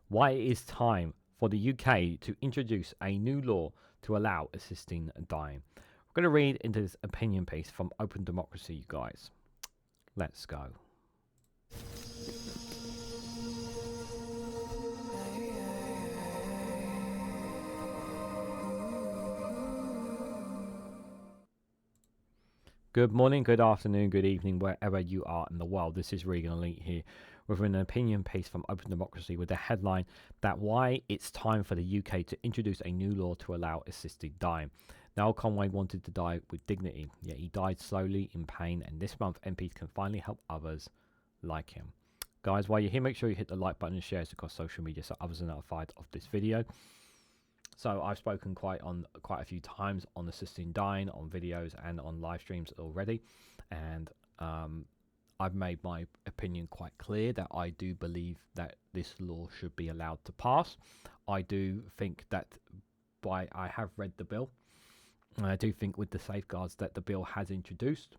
why it is time for the UK to introduce a new law to allow assisting dying. We're going to read into this opinion piece from Open Democracy, you guys. Let's go. Good morning, good afternoon, good evening, wherever you are in the world. This is Reganelite here with an opinion piece from Open Democracy with the headline that why it's time for the UK to introduce a new law to allow assisted dying. Noel Conway wanted to die with dignity, yet he died slowly in pain, and this month MPs can finally help others like him. Guys, while you're here, make sure you hit the like button and share it across social media so others are notified of this video. So I've spoken quite a few times on assisting dying on videos and on live streams already, and I've made my opinion quite clear that I do believe that this law should be allowed to pass. I do think that I have read the bill, and I do think with the safeguards that the bill has introduced,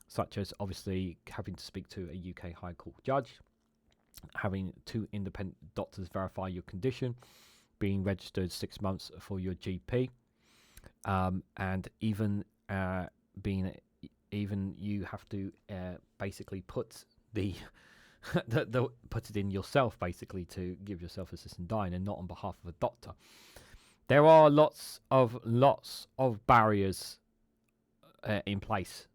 such as obviously having to speak to a UK High Court judge, having 2 independent doctors verify your condition, being registered 6 months for your GP, and even you have to basically put put it in yourself, basically, to give yourself assisted dying and not on behalf of a doctor. There are lots of barriers in place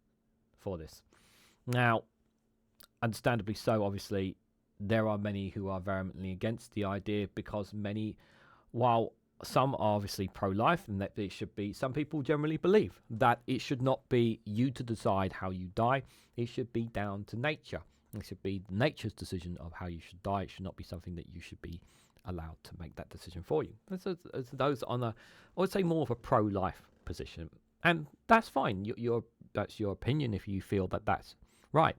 for this. Now, understandably so, obviously, there are many who are vehemently against the idea because while some are obviously pro-life and that it should be, some people generally believe that it should not be you to decide how you die. It should be down to nature. It should be nature's decision of how you should die. It should not be something that you should be allowed to make that decision for you. As those on I would say more of a pro-life position, and that's fine. That's your opinion if you feel that that's right.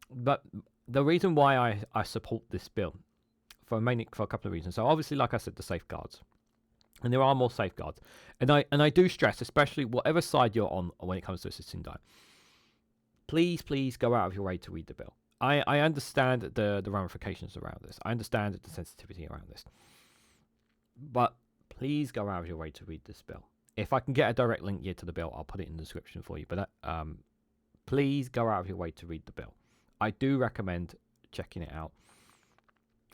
But the reason why I support this bill for a couple of reasons. So obviously, like I said, the safeguards, and there are more safeguards, and I do stress, especially whatever side you're on when it comes to assisting dying, please go out of your way to read the bill. I understand the ramifications around this. I understand the sensitivity around this, but please go out of your way to read this bill. If I can get a direct link here to the bill, I'll put it in the description for you. But please go out of your way to read the bill. I do recommend checking it out,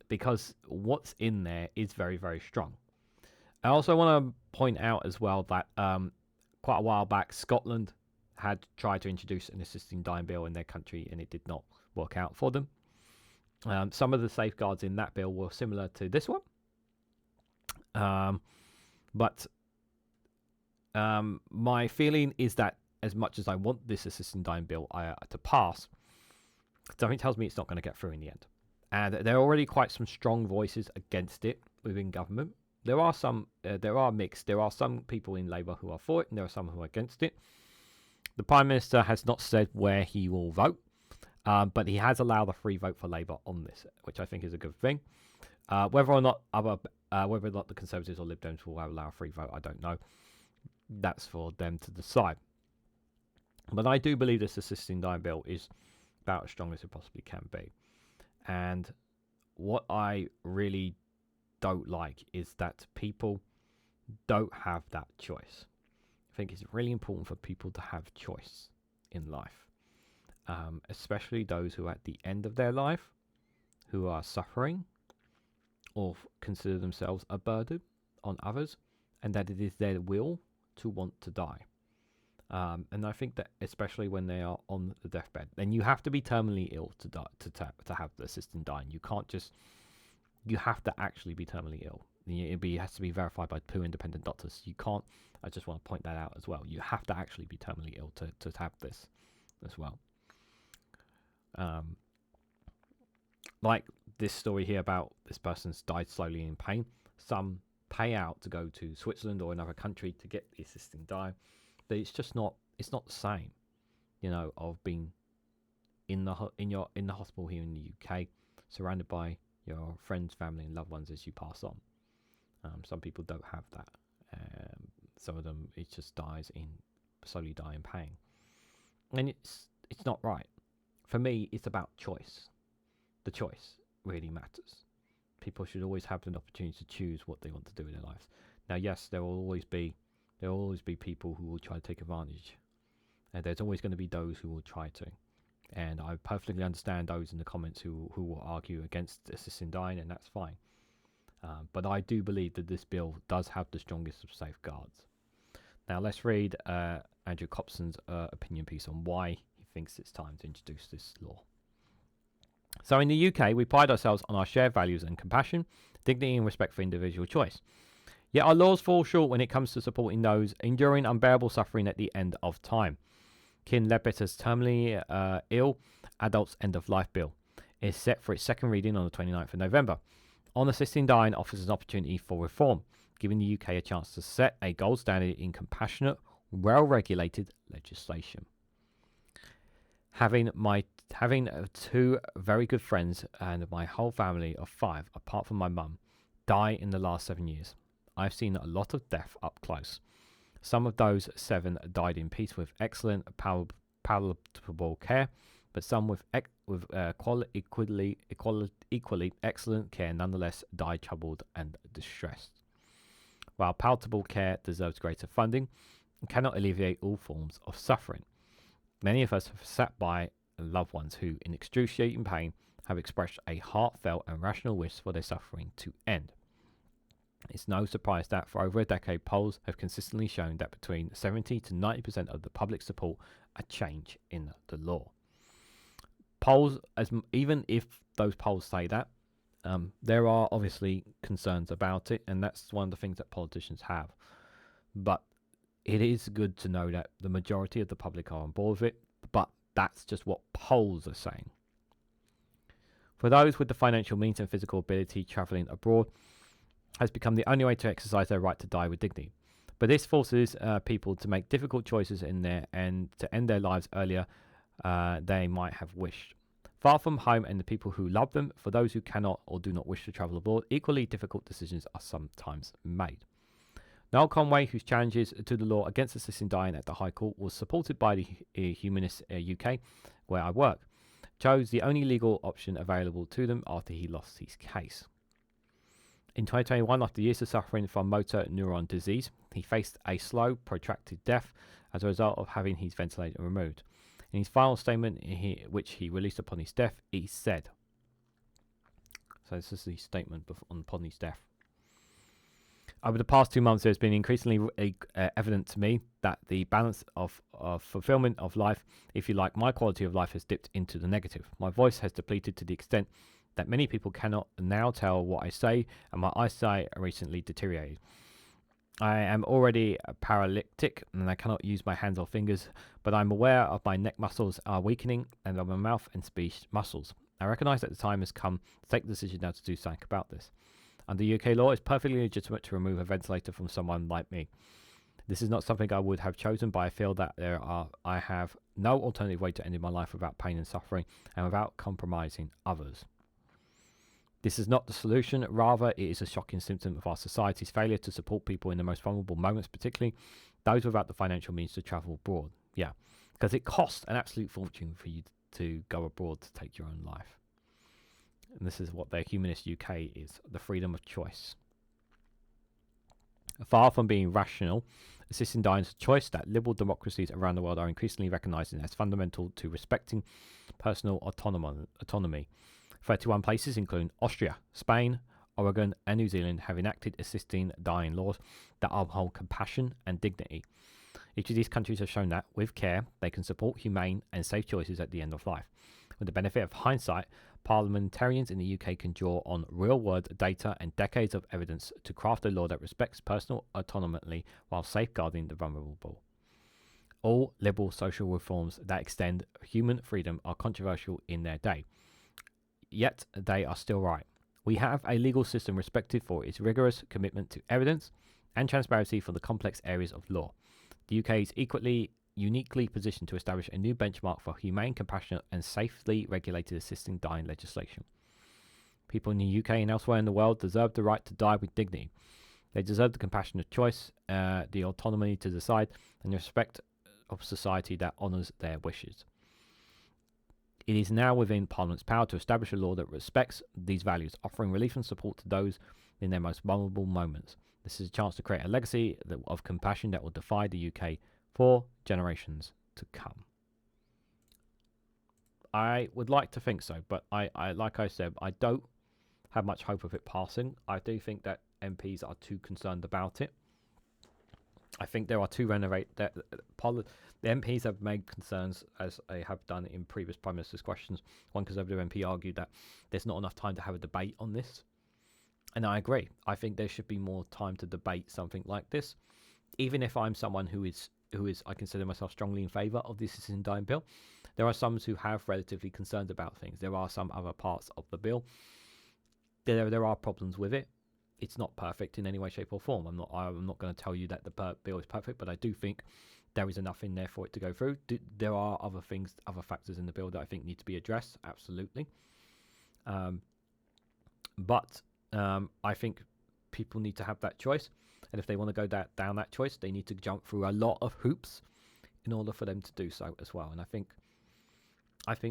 because what's in there is very, very strong. I also want to point out as well that quite a while back, Scotland had tried to introduce an assisting dying bill in their country, and it did not work out for them. Some of the safeguards in that bill were similar to this one. But my feeling is that as much as I want this assisting dying bill to pass, something tells me it's not going to get through in the end. And there are already quite some strong voices against it within government. There are mixed. There are some people in Labour who are for it, and there are some who are against it. The Prime Minister has not said where he will vote, but he has allowed a free vote for Labour on this, which I think is a good thing. Whether or not the Conservatives or Lib Dems will allow a free vote, I don't know. That's for them to decide. But I do believe this assisting dying bill is about as strong as it possibly can be. And what I really don't like is that people don't have that choice. I think it's really important for people to have choice in life, especially those who are at the end of their life, who are suffering or consider themselves a burden on others, and that it is their will to want to die. And I think that especially when they are on the deathbed, then you have to be terminally ill to die, to have the assisted dying. You have to actually be terminally ill. It has to be verified by 2 independent doctors. You can't. I just want to point that out as well. You have to actually be terminally ill to have this as well. Like this story here about this person's died slowly in pain. Some pay out to go to Switzerland or another country to get the assisted dying. But it's just not. It's not the same, of being in the hospital here in the UK, surrounded by your friends, family, and loved ones as you pass on. Some people don't have that. Some of them, it just slowly die in pain, and it's not right. For me, it's about choice. The choice really matters. people should always have an opportunity to choose what they want to do in their lives. Now, yes, there will always be people who will try to take advantage, and there's always going to be those who will try to. And I perfectly understand those in the comments who will argue against assisting dying, and that's fine. But I do believe that this bill does have the strongest of safeguards. Now let's read Andrew Copson's opinion piece on why he thinks it's time to introduce this law. So in the UK, we pride ourselves on our shared values and compassion, dignity and respect for individual choice. Yet our laws fall short when it comes to supporting those enduring unbearable suffering at the end of time. Leadbeater's terminally ill adults end of life bill is set for its second reading on the 29th of November. On assisting dying offers an opportunity for reform, giving the UK a chance to set a gold standard in compassionate, well-regulated legislation. Having two very good friends and my whole family of 5, apart from my mum, die in the last 7 years. I've seen a lot of death up close. Some of those 7 died in peace with excellent palatable care, but some with equally excellent care nonetheless died troubled and distressed. While palatable care deserves greater funding, it cannot alleviate all forms of suffering. Many of us have sat by loved ones who, in excruciating pain, have expressed a heartfelt and rational wish for their suffering to end. It's no surprise that for over a decade, polls have consistently shown that between 70 to 90% of the public support a change in the law. Polls, even if those polls say that, there are obviously concerns about it, and that's one of the things that politicians have. But it is good to know that the majority of the public are on board with it, but that's just what polls are saying. For those with the financial means and physical ability, travelling abroad has become the only way to exercise their right to die with dignity. But this forces people to make difficult choices in there and to end their lives earlier they might have wished. Far from home and the people who love them, for those who cannot or do not wish to travel abroad, equally difficult decisions are sometimes made. Noel Conway, whose challenges to the law against assisting dying at the High Court was supported by the Humanist UK, where I work, chose the only legal option available to them after he lost his case. In 2021, after years of suffering from motor neuron disease, he faced a slow, protracted death as a result of having his ventilator removed. In his final statement, which he released upon his death, he said, so this is the statement upon his death. Over the past 2 months, it has been increasingly evident to me that the balance of fulfillment of life, if you like, my quality of life has dipped into the negative. My voice has depleted to the extent that many people cannot now tell what I say, and my eyesight recently deteriorated. I am already paralytic, and I cannot use my hands or fingers, but I'm aware of my neck muscles are weakening, and of my mouth and speech muscles. I recognise that the time has come to take the decision now to do something about this. Under UK law, it's perfectly legitimate to remove a ventilator from someone like me. This is not something I would have chosen, but I feel that I have no alternative way to ending my life without pain and suffering, and without compromising others. This is not the solution, rather it is a shocking symptom of our society's failure to support people in the most vulnerable moments, particularly those without the financial means to travel abroad. Yeah, because it costs an absolute fortune for you to go abroad to take your own life. And this is what the Humanist UK is, the freedom of choice. Far from being rational, assisting dying is a choice that liberal democracies around the world are increasingly recognising as fundamental to respecting personal autonomy. 31 places, including Austria, Spain, Oregon, and New Zealand, have enacted assisting dying laws that uphold compassion and dignity. Each of these countries have shown that, with care, they can support humane and safe choices at the end of life. With the benefit of hindsight, parliamentarians in the UK can draw on real-world data and decades of evidence to craft a law that respects personal autonomy while safeguarding the vulnerable. All liberal social reforms that extend human freedom are controversial in their day. Yet they are still right. We have a legal system respected for its rigorous commitment to evidence and transparency for the complex areas of law. The UK is uniquely positioned to establish a new benchmark for humane, compassionate, and safely regulated assisting dying legislation. People in the UK and elsewhere in the world deserve the right to die with dignity. They deserve the compassionate choice, the autonomy to decide, and the respect of society that honours their wishes. It is now within Parliament's power to establish a law that respects these values, offering relief and support to those in their most vulnerable moments. This is a chance to create a legacy of compassion that will defy the UK for generations to come. I would like to think so, but I like I said, I don't have much hope of it passing. I do think that MPs are too concerned about it. I think there are two the MPs have made concerns, as they have done in previous Prime Minister's questions. One Conservative MP argued that there's not enough time to have a debate on this. And I agree. I think there should be more time to debate something like this. Even if I'm someone who is I consider myself strongly in favour of the Assisted Dying Bill, there are some who have relatively concerned about things. There are some other parts of the bill. There are problems with it. It's not perfect in any way, shape, or form. I'm not going to tell you that the bill is perfect, but I do think there is enough in there for it to go through. There are other factors in the bill that I think need to be addressed. Absolutely. But I think people need to have that choice, and if they want to go down that choice, they need to jump through a lot of hoops in order for them to do so as well. And I think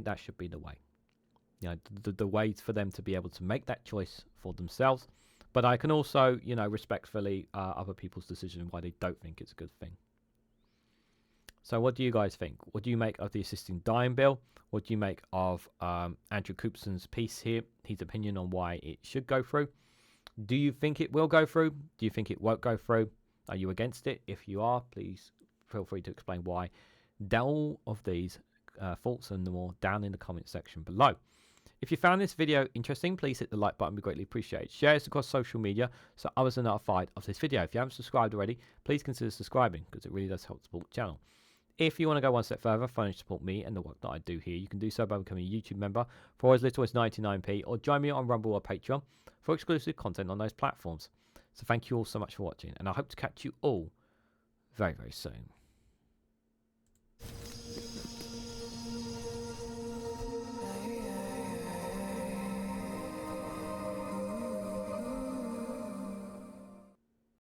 that should be the way. You know, the way for them to be able to make that choice for themselves. But I can also, you know, respectfully other people's decision why they don't think it's a good thing. So what do you guys think? What do you make of the Assisting Dying Bill? What do you make of Andrew Coopson's piece here, his opinion on why it should go through? Do you think it will go through? Do you think it won't go through? Are you against it? If you are, please feel free to explain why. All of these thoughts and more down in the comment section below. If you found this video interesting, please hit the like button. We greatly appreciate it. Share this across social media so others are notified of this video. If you haven't subscribed already, please consider subscribing because it really does help support the channel. If you want to go one step further, financially support me and the work that I do here, you can do so by becoming a YouTube member for as little as 99p, or join me on Rumble or Patreon for exclusive content on those platforms. So thank you all so much for watching, and I hope to catch you all very, very soon.